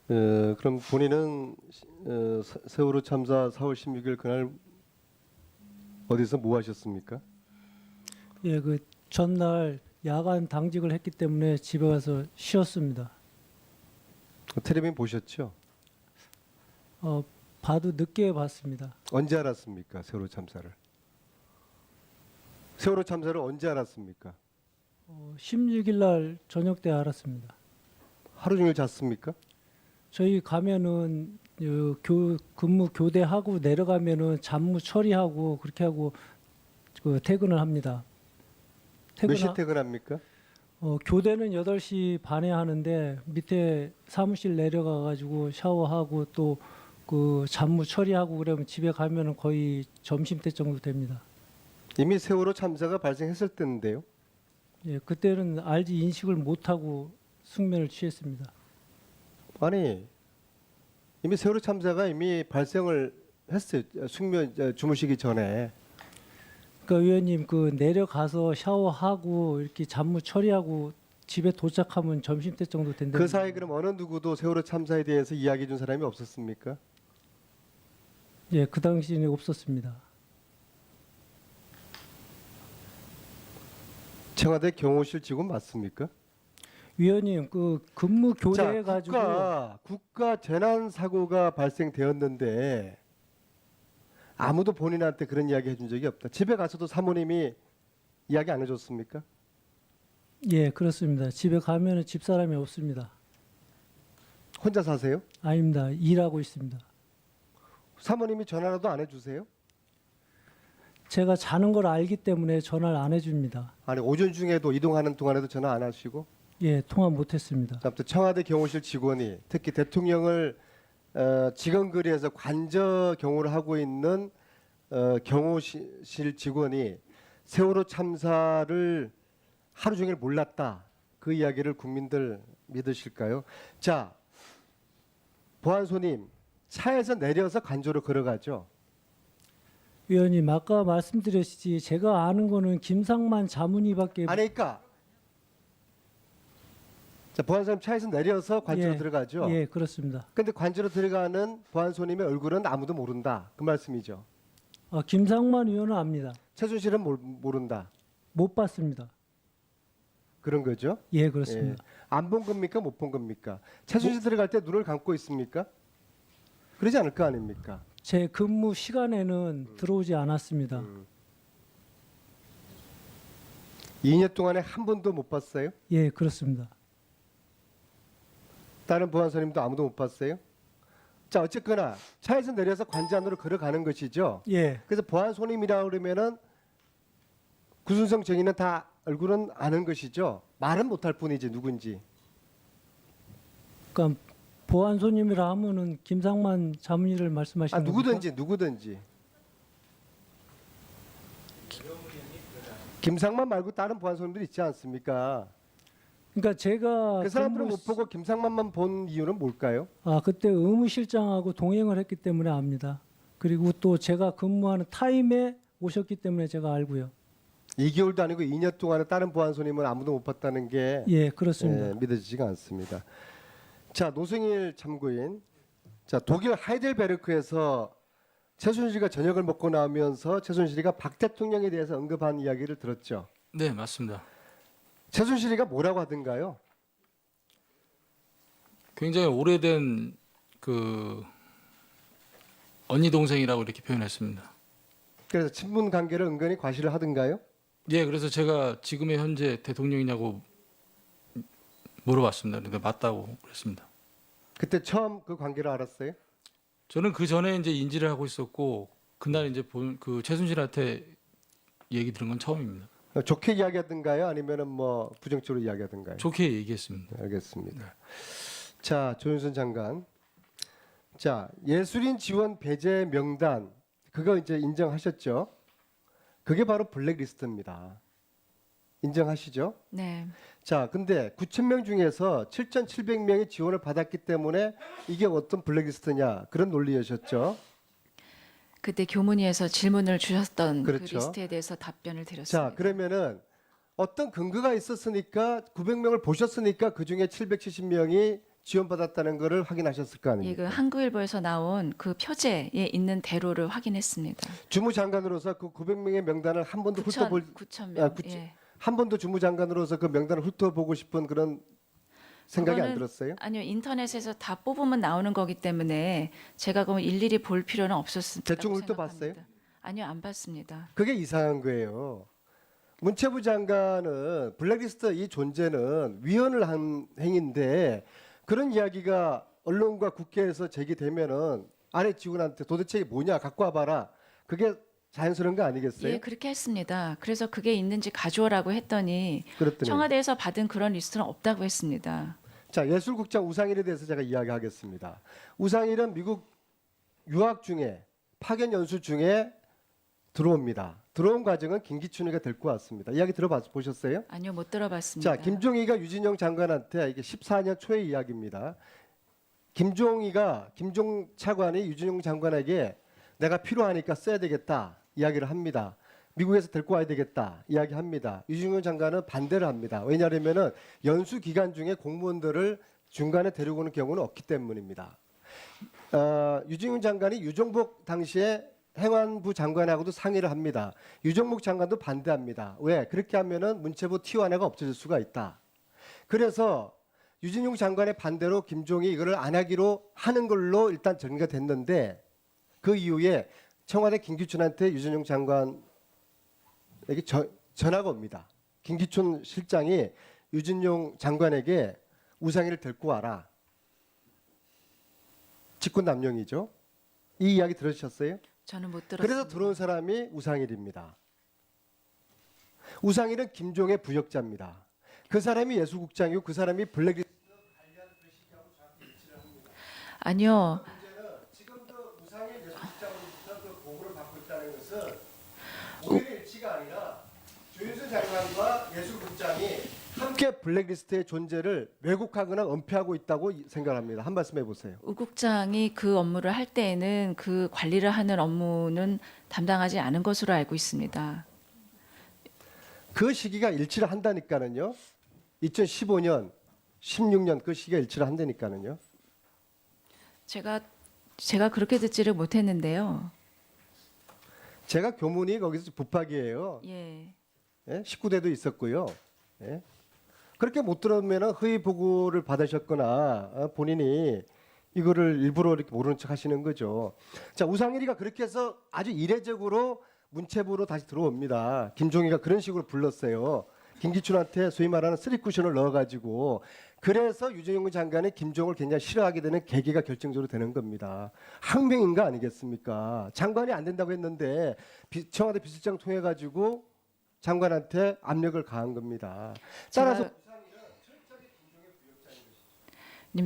그럼 본인은 세월호 참사 4월 16일 그날 어디서 뭐 하셨습니까? 예, 그 전날 야간 당직을 했기 때문에 집에 가서 쉬었습니다. 텔레비전 보셨죠? 봐도 늦게 봤습니다. 언제 알았습니까? 세월호 참사를. 세월호 참사를 언제 알았습니까? 16일 날 저녁 때 알았습니다. 하루 종일 잤습니까? 저희 가면은 근무 교대하고 내려가면은 잡무 처리하고 그렇게 하고 그 퇴근을 합니다. 몇 시에 퇴근합니까? 교대는 8시 반에 하는데 밑에 사무실 내려가 가지고 샤워하고 또 그 잡무 처리하고 그러면 집에 가면은 거의 점심때 정도 됩니다. 이미 세월호 참사가 발생했을 때인데요. 예, 그때는 알지 인식을 못 하고 숙면을 취했습니다. 아니, 이미 세월호 참사가 이미 발생을 했어요. 주무시기 전에. 그러니까 의원님 그 내려가서 샤워하고 이렇게 잡무 처리하고 집에 도착하면 점심때 정도 된다. 그 사이 그럼 어느 누구도 세월호 참사에 대해서 이야기해 준 사람이 없었습니까? 예, 그 당시에는 없었습니다. 청와대 경호실 직원 맞습니까? 위원님 그 근무 교대해 자, 가지고 국가 재난 사고가 발생되었는데 아무도 본인한테 그런 이야기 해준 적이 없다. 집에 가서도 사모님이 이야기 안 해줬습니까? 예, 그렇습니다. 집에 가면은 집사람이 없습니다. 혼자 사세요? 아닙니다. 일하고 있습니다. 사모님이 전화라도 안 해주세요? 제가 자는 걸 알기 때문에 전화를 안 해줍니다. 아니 오전 중에도 이동하는 동안에도 전화 안 하시고? 예, 통화 못했습니다. 아무튼 청와대 경호실 직원이 특히 대통령을 직원거리에서 관저 경호를 하고 있는 경호실 직원이 세월호 참사를 하루 종일 몰랐다. 그 이야기를 국민들 믿으실까요? 자, 보안소님 차에서 내려서 관저로 걸어가죠. 위원님 아까 말씀드렸지 제가 아는 거는 김상만 자문위밖에 아니 그러니까 자, 보안소님 차에서 내려서 관저로 예, 들어가죠. 예, 그렇습니다. 근데 관저로 들어가는 보안소님의 얼굴은 아무도 모른다. 그 말씀이죠. 김상만 의원은 압니다. 최순실은 모른다. 못 봤습니다. 그런 거죠. 예, 그렇습니다. 안 본 겁니까? 못 본 겁니까? 최순실 들어갈 때 눈을 감고 있습니까? 그러지 않을 거 아닙니까? 제 근무 시간에는 들어오지 않았습니다. 2년 동안에 한 번도 못 봤어요? 예, 그렇습니다. 다른 보안소님도 아무도 못 봤어요? 자, 어쨌거나 차에서 내려서 관저 안으로 걸어가는 것이죠. 예, 그래서 보안소님이라 그러면은 구순성 정의는 다 얼굴은 아는 것이죠. 말은 못할 뿐이지 누군지. 그러니까 보안 손님이라 하면은 김상만 자문위를 말씀하시는 겁니까? 누구든지. 김상만 말고 다른 보안소님들 있지 않습니까? 그러니까 제가 그 사람들은 못 보고 김상만만 본 이유는 뭘까요? 그때 의무실장하고 동행을 했기 때문에 압니다. 그리고 또 제가 근무하는 타임에 오셨기 때문에 제가 알고요. 2개월도 아니고 2년 동안에 다른 보안소님은 아무도 못 봤다는 게 예, 그렇습니다. 믿어지지가 않습니다. 자, 노승일 참고인. 자, 독일 하이델베르크에서 최순실이가 저녁을 먹고 나오면서 최순실이가 박 대통령에 대해서 언급한 이야기를 들었죠. 네, 맞습니다. 최순실이가 뭐라고 하던가요? 굉장히 오래된 그 언니 동생이라고 이렇게 표현했습니다. 그래서 친분 관계를 은근히 과시를 하던가요? 예, 그래서 제가 지금의 현재 대통령이냐고 물어봤습니다. 근데 맞다고 그랬습니다. 그때 처음 그 관계를 알았어요? 저는 그 전에 이제 인지를 하고 있었고 그날 이제 그 최순실한테 얘기 들은 건 처음입니다. 좋게 이야기하던가요? 아니면은 뭐 부정적으로 이야기하던가요? 좋게 얘기했습니다. 알겠습니다. 자, 조윤선 장관. 자, 예술인 지원 배제 명단 그거 이제 인정하셨죠? 그게 바로 블랙리스트입니다. 인정하시죠? 네. 자, 근데 9,000명 중에서 7,700명이 지원을 받았기 때문에 이게 어떤 블랙리스트냐 그런 논리였었죠. 그때 교문위에서 질문을 주셨던 그 그렇죠. 리스트에 대해서 답변을 드렸습니다. 자, 그러면은 어떤 근거가 있었으니까 900명을 보셨으니까 그 중에 770명이 지원받았다는 것을 확인하셨을 거 예, 아닙니까? 그 한국일보에서 나온 그 표제에 있는 대로를 확인했습니다. 주무장관으로서 그 900명의 명단을 한 번도 훑어볼 9천 아, 명. 구천- 예. 한 번도 주무장관으로서 그 명단을 훑어보고 싶은 그런 생각이 안 그거는- 들었어요? 아니요, 인터넷에서 다 뽑으면 나오는 거기 때문에 제가 그럼 일일이 볼 필요는 없었습니다. 대충 훑어봤어요? 아니요, 안 봤습니다. 그게 이상한 거예요. 문체부 장관은 블랙리스트 이 존재는 위헌을 한 행위인데 그런 이야기가 언론과 국회에서 제기되면은 아래 직원한테 도대체 이게 뭐냐 갖고 와봐라. 그게 자연스러운 거 아니겠어요? 예, 그렇게 했습니다. 그래서 그게 있는지 가져오라고 했더니 그랬더니 청와대에서 받은 그런 리스트는 없다고 했습니다. 자 예술국장 우상일에 대해서 제가 이야기하겠습니다. 우상일은 미국 유학 중에 파견 연수 중에 들어옵니다. 들어온 과정은 김기춘이가 데리고 왔습니다. 이야기 들어보셨어요? 아니요, 못 들어봤습니다. 자, 김종희가 유진용 장관한테 이게 14년 초의 이야기입니다. 김종 차관이 유진용 장관에게 내가 필요하니까 써야 되겠다 이야기를 합니다. 미국에서 데리고 와야 되겠다 이야기합니다. 유진용 장관은 반대를 합니다. 왜냐하면은 연수 기간 중에 공무원들을 중간에 데리고 오는 경우는 없기 때문입니다. 유진용 장관이 유정복 당시에 행안부 장관하고도 상의를 합니다. 유정복 장관도 반대합니다. 왜? 그렇게 하면은 문체부 T1회가 없어질 수가 있다. 그래서 유진용 장관의 반대로 김종이 이거를 안 하기로 하는 걸로 일단 정리가 됐는데 그 이후에 청와대 김기춘한테 유진용 장관에게 전화가 옵니다. 김기춘 실장이 유진용 장관에게 우상희를 데리고 와라. 직권남용이죠. 이 이야기 들으셨어요? 저는 못 들었습니다. 그래서 들어온 사람이 우상일입니다. 우상일은 김종의 부역자입니다. 그 사람이 예술국장이고 그 사람이 블랙리스트. 아니요, 문제는 지금도 우상일 예술국장으로부터 그 보고를 받고 있다는 것은 오히려 일치가 아니라 조윤선 장관과 예술국장이 함께 블랙리스트의 존재를 왜곡하거나 은폐하고 있다고 생각합니다. 한 말씀 해보세요. 우 국장이 그 업무를 할 때에는 그 관리를 하는 업무는 담당하지 않은 것으로 알고 있습니다. 그 시기가 일치를 한다니까는요. 2015년, 16년 그 시기가 일치를 한다니까는요. 제가 그렇게 듣지를 못했는데요. 제가 교문이 거기서 부탁이에요. 예. 예? 19대도 있었고요. 예? 그렇게 못 들으면 허위 보고를 받으셨거나 본인이 이거를 일부러 이렇게 모르는 척 하시는 거죠. 자, 우상일이가 그렇게 해서 아주 이례적으로 문체부로 다시 들어옵니다. 김종희가 그런 식으로 불렀어요. 김기춘한테 소위 말하는 쓰리쿠션을 넣어가지고 그래서 유정용 장관이 김종을 굉장히 싫어하게 되는 계기가 결정적으로 되는 겁니다. 항명인 거 아니겠습니까? 장관이 안 된다고 했는데 청와대 비서장 통해 가지고 장관한테 압력을 가한 겁니다. 따라서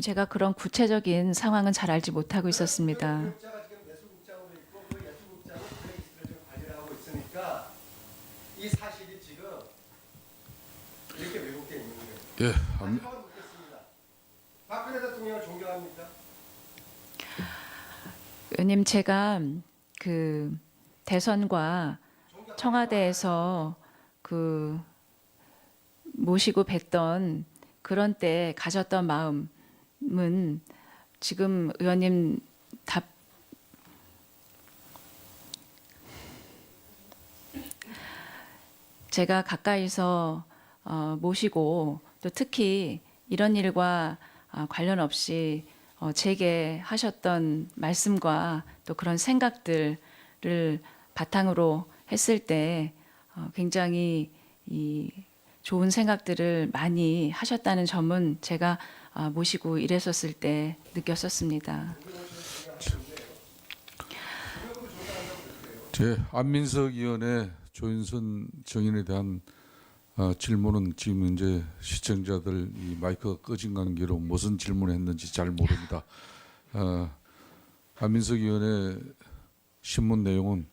제가 그런 구체적인 상황은 잘 알지 못하고 있었습니다. 부역자가 지금 예술국장으로 있고 그 예술국장이 블랙리스트를 지금 관리를 하고 있으니까 이 사실이 지금 이렇게 왜곡돼 있는 거예요. 예, 마지막으로 묻겠습니다. 박근혜 대통령을 존경합니까? 의원님, 제가 그 대선과 청와대에서 그 모시고 뵀던 그런 때 가졌던 마음은 지금 의원님 제가 가까이서 모시고 또 특히 이런 일과 관련 없이 제게 하셨던 말씀과 또 그런 생각들을 바탕으로 했을 때 굉장히 이 좋은 생각들을 많이 하셨다는 점은 제가 모시고 일했었을 때 느꼈었습니다. 제 안민석 의원의 조윤선 정인에 대한 질문은 지금 이제 시청자들 이 마이크가 꺼진 관계로 무슨 질문을 했는지 잘 모릅니다. 안민석 의원의 신문 내용은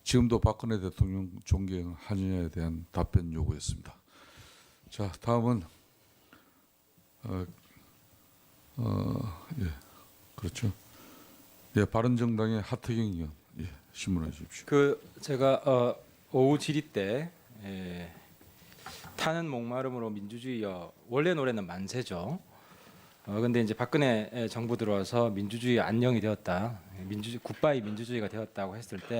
지금도 박근혜 대통령 존경하느냐에 대한 답변 요구였습니다. 자, 다음은 예, 그렇죠. 예, 바른정당의 하태경 의원, 예, 신문해 주십시오. 제가 오후 질의 때 타는 목마름으로 민주주의여 원래 노래는 만세죠. 근데 이제 박근혜 정부 들어와서 민주주의 안녕이 되었다, 굿바이 민주주의가 되었다고 했을 때